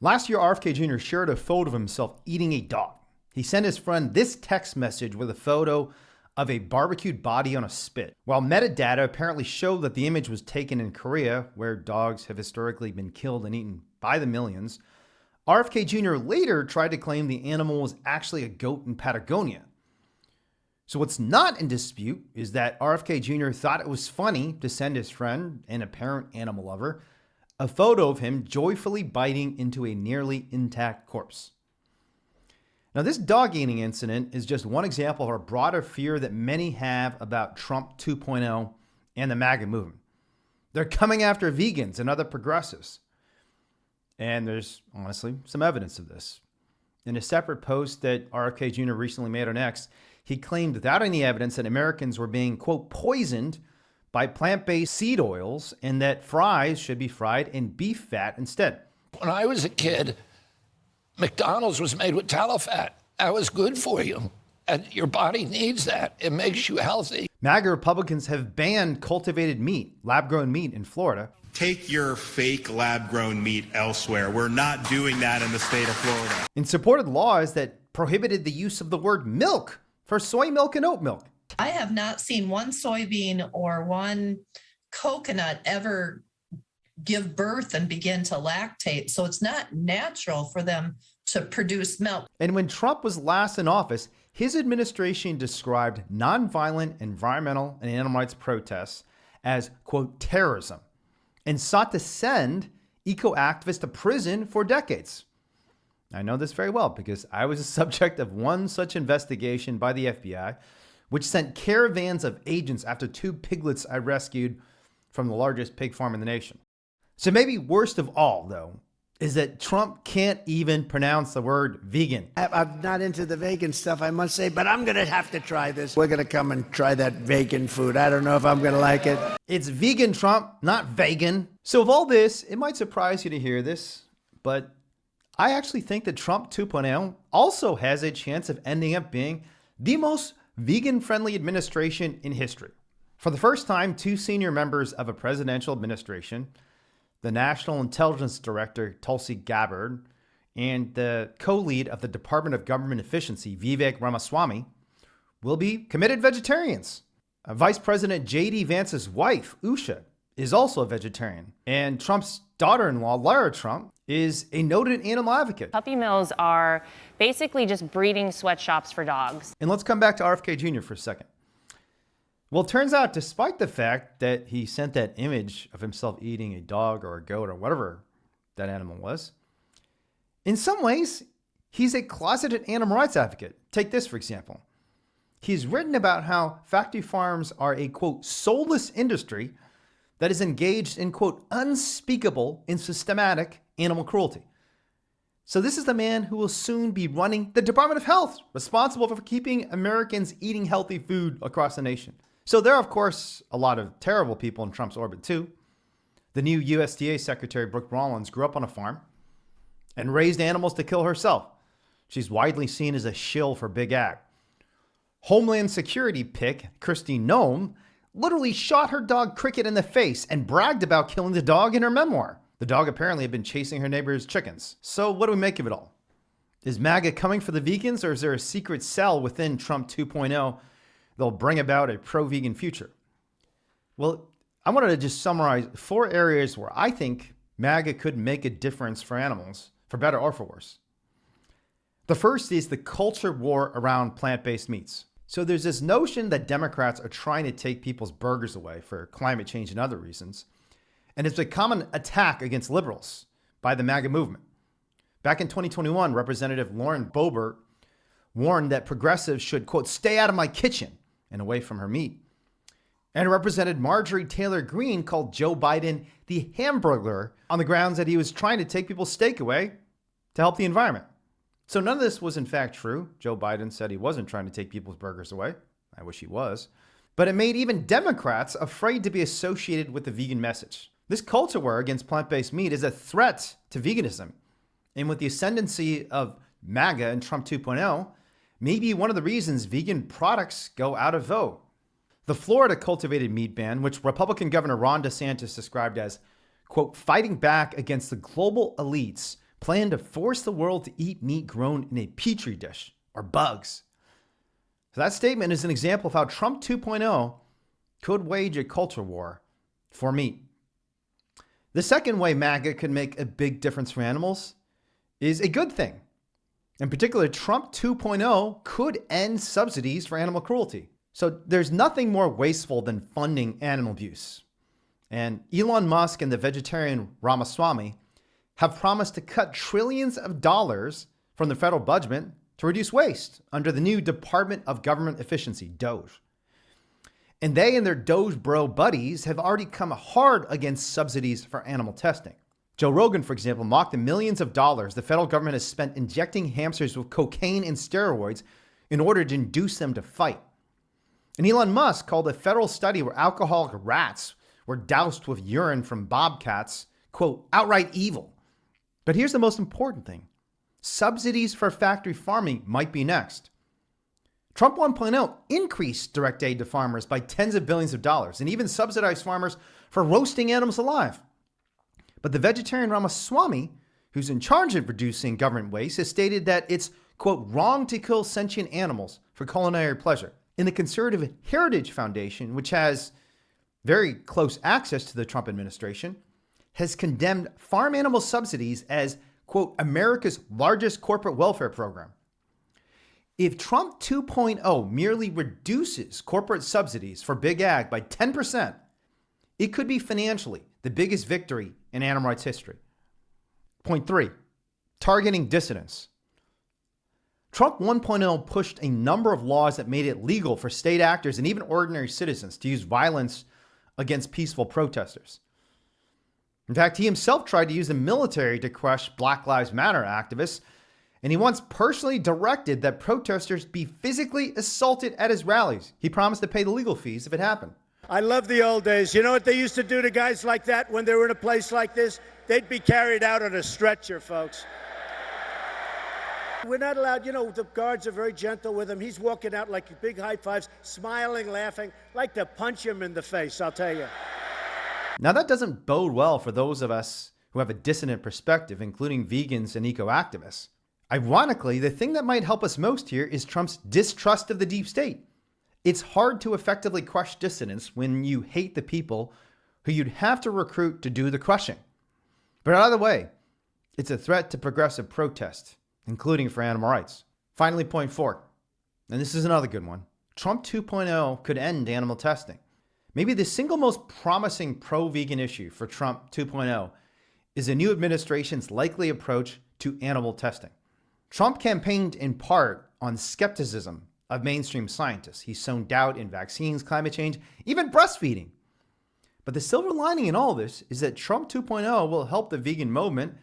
Last year, RFK Jr. shared a photo of himself eating a dog. He sent his friend this text message with a photo of a barbecued body on a spit. While metadata apparently showed that the image was taken in Korea, where dogs have historically been killed and eaten by the millions, RFK Jr. later tried to claim the animal was actually a goat in Patagonia. So what's not in dispute is that RFK Jr. thought it was funny to send his friend and apparent animal lover a photo of him joyfully biting into a nearly intact corpse. Now, this dog eating incident is just one example of a broader fear that many have about Trump 2.0 and the MAGA movement. They're coming after vegans and other progressives. And there's honestly some evidence of this. In a separate post that RFK Jr. recently made on X, he claimed without any evidence that Americans were being, quote, poisoned by plant-based seed oils and that fries should be fried in beef fat instead. When I was a kid, McDonald's was made with tallow fat. That was good for you. And your body needs that. It makes you healthy. MAGA Republicans have banned cultivated meat, lab-grown meat in Florida. Take your fake lab-grown meat elsewhere. We're not doing that in the state of Florida. And supported laws that prohibited the use of the word milk for soy milk and oat milk. I have not seen one soybean or one coconut ever give birth and begin to lactate. So it's not natural for them to produce milk. And when Trump was last in office, his administration described nonviolent environmental and animal rights protests as, quote, terrorism, and sought to send eco-activists to prison for decades. I know this very well because I was a subject of one such investigation by the FBI, which sent caravans of agents after 2 piglets I rescued from the largest pig farm in the nation. So maybe worst of all, though, is that Trump can't even pronounce the word vegan. I'm not into the vegan stuff, I must say, but I'm going to have to try this. We're going to come and try that vegan food. I don't know if I'm going to like it. It's vegan, Trump, not vegan. So of all this, it might surprise you to hear this, but I actually think that Trump 2.0 also has a chance of ending up being the most vegan-friendly administration in history. For the first time, 2 senior members of a presidential administration, the National Intelligence Director, Tulsi Gabbard, and the co-lead of the Department of Government Efficiency, Vivek Ramaswamy, will be committed vegetarians. Vice President J.D. Vance's wife, Usha, is also a vegetarian. And Trump's daughter-in-law, Lara Trump, is a noted animal advocate. Puppy mills are basically just breeding sweatshops for dogs. And let's come back to RFK Jr. for a second. Well, it turns out, despite the fact that he sent that image of himself eating a dog or a goat or whatever that animal was, in some ways, he's a closeted animal rights advocate. Take this, for example. He's written about how factory farms are a, quote, soulless industry that is engaged in, quote, unspeakable and systematic animal cruelty. So this is the man who will soon be running the Department of Health, responsible for keeping Americans eating healthy food across the nation. So there are, of course, a lot of terrible people in Trump's orbit, too. The new USDA Secretary, Brooke Rollins, grew up on a farm and raised animals to kill herself. She's widely seen as a shill for Big Ag. Homeland Security pick, Kristi Noem, literally shot her dog Cricket in the face and bragged about killing the dog in her memoir. The dog apparently had been chasing her neighbor's chickens. So what do we make of it all? Is MAGA coming for the vegans, or is there a secret cell within Trump 2.0 that'll bring about a pro-vegan future? Well, I wanted to just summarize 4 areas where I think MAGA could make a difference for animals, for better or for worse. The first is the culture war around plant-based meats. So there's this notion that Democrats are trying to take people's burgers away for climate change and other reasons. And it's a common attack against liberals by the MAGA movement. Back in 2021, Representative Lauren Boebert warned that progressives should, quote, stay out of my kitchen and away from her meat. And Representative Marjorie Taylor Greene called Joe Biden the Hamburglar on the grounds that he was trying to take people's steak away to help the environment. So none of this was in fact true. Joe Biden said he wasn't trying to take people's burgers away. I wish he was. But it made even Democrats afraid to be associated with the vegan message. This culture war against plant-based meat is a threat to veganism. And with the ascendancy of MAGA and Trump 2.0, maybe one of the reasons vegan products go out of vote. The Florida cultivated meat ban, which Republican Governor Ron DeSantis described as, quote, fighting back against the global elites plan to force the world to eat meat grown in a petri dish or bugs. So that statement is an example of how Trump 2.0 could wage a culture war for meat. The second way MAGA could make a big difference for animals is a good thing. In particular, Trump 2.0 could end subsidies for animal cruelty. So there's nothing more wasteful than funding animal abuse. And Elon Musk and the vegetarian Ramaswamy have promised to cut trillions of dollars from the federal budget to reduce waste under the new Department of Government Efficiency, DOGE. And they and their Doge bro buddies have already come hard against subsidies for animal testing. Joe Rogan, for example, mocked the millions of dollars the federal government has spent injecting hamsters with cocaine and steroids in order to induce them to fight. And Elon Musk called a federal study where alcoholic rats were doused with urine from bobcats, quote, outright evil. But here's the most important thing. Subsidies for factory farming might be next. Trump 1.0 increased direct aid to farmers by tens of billions of dollars and even subsidized farmers for roasting animals alive. But the vegetarian Ramaswamy, who's in charge of reducing government waste, has stated that it's, quote, wrong to kill sentient animals for culinary pleasure. And the Conservative Heritage Foundation, which has very close access to the Trump administration, has condemned farm animal subsidies as, quote, America's largest corporate welfare program. If Trump 2.0 merely reduces corporate subsidies for big ag by 10%, it could be financially the biggest victory in animal rights history. Point 3, targeting dissidents. Trump 1.0 pushed a number of laws that made it legal for state actors and even ordinary citizens to use violence against peaceful protesters. In fact, he himself tried to use the military to crush Black Lives Matter activists, and he once personally directed that protesters be physically assaulted at his rallies. He promised to pay the legal fees if it happened. I love the old days. You know what they used to do to guys like that when they were in a place like this? They'd be carried out on a stretcher, folks. We're not allowed, the guards are very gentle with him. He's walking out like big high fives, smiling, laughing. Like to punch him in the face, I'll tell you. Now, that doesn't bode well for those of us who have a dissonant perspective, including vegans and eco-activists. Ironically, the thing that might help us most here is Trump's distrust of the deep state. It's hard to effectively crush dissidents when you hate the people who you'd have to recruit to do the crushing. But either way, it's a threat to progressive protest, including for animal rights. Finally, point 4, and this is another good one. Trump 2.0 could end animal testing. Maybe the single most promising pro-vegan issue for Trump 2.0 is a new administration's likely approach to animal testing. Trump campaigned in part on skepticism of mainstream scientists. He's sown doubt in vaccines, climate change, even breastfeeding. But the silver lining in all this is that Trump 2.0 will help the vegan movement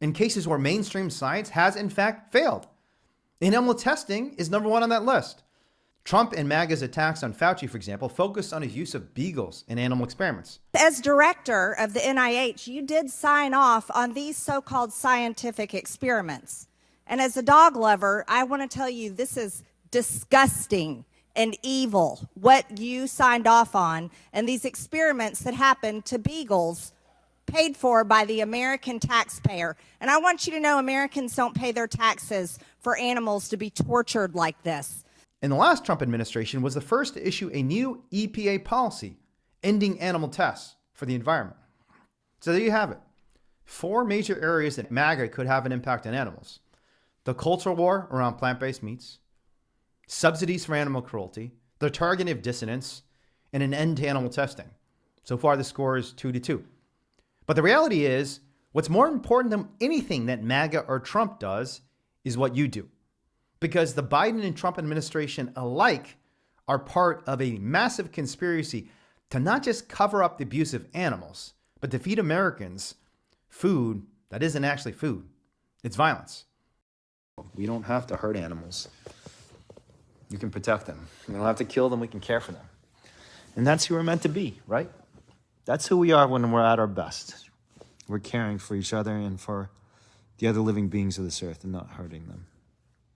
in cases where mainstream science has in fact failed. And animal testing is number 1 on that list. Trump and MAGA's attacks on Fauci, for example, focused on his use of beagles in animal experiments. As director of the NIH, you did sign off on these so-called scientific experiments. And as a dog lover, I want to tell you this is disgusting and evil, what you signed off on, and these experiments that happened to beagles paid for by the American taxpayer. And I want you to know Americans don't pay their taxes for animals to be tortured like this. And the last Trump administration was the first to issue a new EPA policy ending animal tests for the environment. So there you have it. 4 major areas that MAGA could have an impact on animals. The cultural war around plant-based meats, subsidies for animal cruelty, the targeting of dissidents, and an end to animal testing. So far, the score is 2-2. But the reality is, what's more important than anything that MAGA or Trump does is what you do. Because the Biden and Trump administration alike are part of a massive conspiracy to not just cover up the abuse of animals, but to feed Americans food that isn't actually food. It's violence. We don't have to hurt animals. You can protect them. We don't have to kill them. We can care for them. And that's who we're meant to be, right? That's who we are when we're at our best. We're caring for each other and for the other living beings of this earth and not hurting them.